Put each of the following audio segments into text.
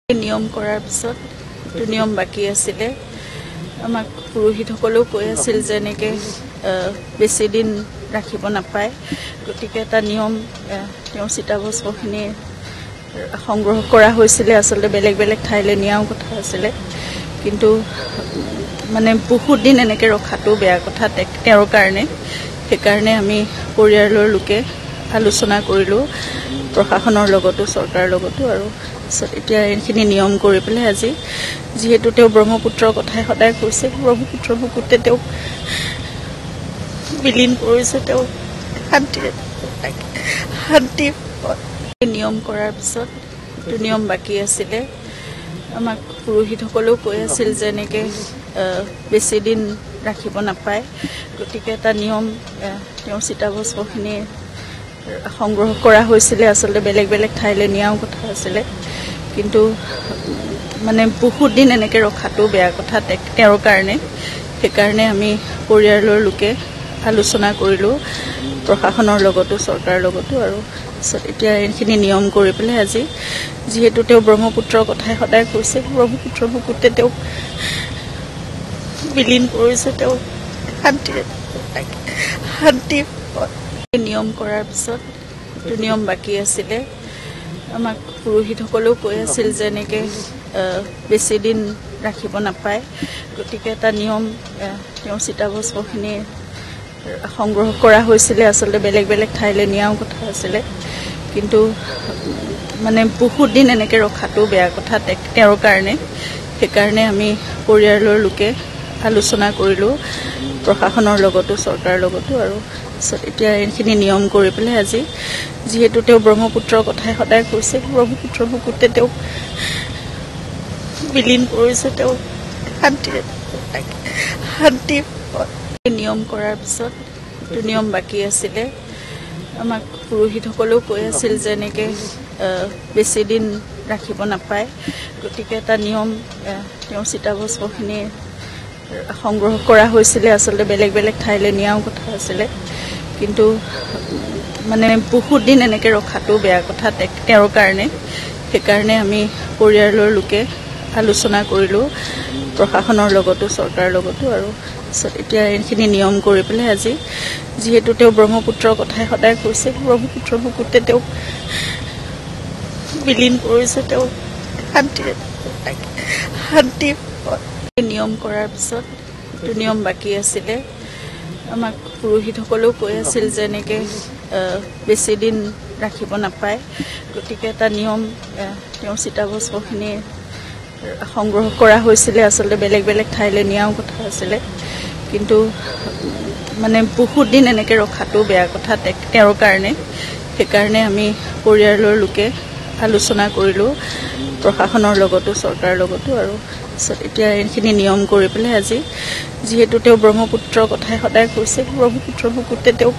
নিয়ম কৰাৰ পিছত নিয়ম বাকি আছিলে আমাক পুৰোহিতসকলেও কৈ আছিল যে এনেকে বেছি দিন ৰাখিব নাপায় গতিকে এটা নিয়ম তেওঁ চিতাভস্মখিনি সংগ্ৰহ কৰা হৈছিলে আসলে বেলেগ বেলেগ ঠাইলৈ নিয়াও কথা আছিলে কিন্তু মানে বহুত দিন এনেকে ৰখাটো বেয়া কথা তেওঁৰ কাৰণে সেইকাৰণে আমি পৰিয়ালৰ লোকে আলোচনা কৰিলো প্ৰশাসনৰ লগতো চৰকাৰৰ লগতো আৰু এতিয়া এইখিনি নিয়ম কৰি পেলাই আজি যেহেতু তেওঁ ব্ৰহ্মপুত্ৰৰ কথাই সদায় কৈছে ব্ৰহ্মপুত্ৰৰ বুকুতে তেওঁ বিলীন কৰিছে তেওঁ শান্তি নিয়ম কৰাৰ পিছত নিয়ম বাকি আছিলে আমাক পুৰোহিতসকলেও কৈ আছিল যে এনেকে বেছি দিন ৰাখিব নাপায় গতিকে এটা নিয়ম তেওঁ চিতাভস্মখিনি সংগ্ৰহ কৰা হৈছিলে আসলে বেলেগ বেলেগ ঠাইলৈ নিয়াও কথা আছিলে কিন্তু মানে বহুত দিন এনেকে ৰখাটো বেয়া কথা তেওঁৰ কাৰণে সেইকাৰণে আমি পৰিয়ালৰ লোকে আলোচনা কৰিলো প্ৰশাসনৰ লগতো চৰকাৰৰ লগতো আৰু এতিয়া এইখিনি নিয়ম কৰি পেলাই আজি যেহেতু তেওঁ ব্ৰহ্মপুত্ৰৰ কথাই সদায় কৈছে ব্ৰহ্মপুত্ৰৰ বুকুতে তেওঁ বিলীন কৰিছে তেওঁ শান্তি নিয়ম কৰাৰ পিছত নিয়ম বাকি আছিলে আমাক পুৰোহিতসকলেও কৈ আছিল যে এনেকে বেছি দিন ৰাখিব নাপায় গতিকে এটা নিয়ম তেওঁ চিতাভস্মখিনি সংগ্ৰহ কৰা হৈছিলে আসলে বেলেগ বেলেগ ঠাইলৈ নিয়াও কথা আছিলে কিন্তু মানে বহুত দিন এনেকে ৰখাটো বেয়া কথা তেওঁৰ কাৰণে সেইকাৰণে আমি পৰিয়ালৰ লোকে আলোচনা কৰিলো প্ৰশাসনৰ লগতো চৰকাৰৰ লগতো আৰু এতিয়া এইখিনি নিয়ম কৰি পেলাই আজি যেহেতু তেওঁ ব্ৰহ্মপুত্ৰৰ কথাই সদায় কৈছে ব্ৰহ্মপুত্ৰৰ বুকুতে তেওঁ বিলীন কৰিছে তেওঁ শান্তি নিয়ম কৰাৰ পিছত নিয়ম বাকি আছিলে আমাক পুৰোহিতসকলেও কৈ আছিল যে এনেকে বেছি দিন ৰাখিব নাপায় গতিকে এটা নিয়ম তেওঁ চিতাভস্মখিনি সংগ্ৰহ কৰা হৈছিলে আসলে বেলেগ বেলেগ ঠাইলৈ নিয়াও কথা আছিলে কিন্তু মানে বহুত দিন এনেকে ৰখাটো বেয়া কথা তেওঁৰ কাৰণে সেইকাৰণে আমি পৰিয়ালৰ লোকে আলোচনা কৰিলো প্ৰশাসনৰ লগতো চৰকাৰৰ লগতো আৰু এতিয়া এইখিনি নিয়ম কৰি পেলাই আজি যেহেতু তেওঁ ব্ৰহ্মপুত্ৰৰ কথাই সদায় কৈছে ব্ৰহ্মপুত্ৰৰ বুকুতে তেওঁ বিলীন কৰিছে তেওঁ শান্তি নিয়ম কৰাৰ পিছত নিয়ম বাকি আছিলে আমাক পুৰোহিতসকলেও কৈ আছিল যে এনেকে বেছি দিন ৰাখিব নাপায় গতিকে এটা নিয়ম তেওঁ চিতাভস্মখিনি সংগ্ৰহ কৰা হৈছিলে আসলে বেলেগ বেলেগ ঠাইলৈ নিয়াও কথা আছিলে কিন্তু মানে বহুত দিন এনেকে ৰখাটো বেয়া কথা তেওঁৰ কাৰণে সেইকাৰণে আমি পৰিয়ালৰ লোকে আলোচনা কৰিলো প্ৰশাসনৰ লগতো চৰকাৰৰ লগতো আৰু এতিয়া এইখিনি নিয়ম কৰি পেলাই আজি যেহেতু তেওঁ ব্ৰহ্মপুত্ৰৰ কথাই সদায় কৈছে ব্ৰহ্মপুত্ৰৰ বুকুতে তেওঁ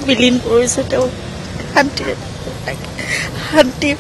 বিলীন কৰিছে তেওঁ শান্তি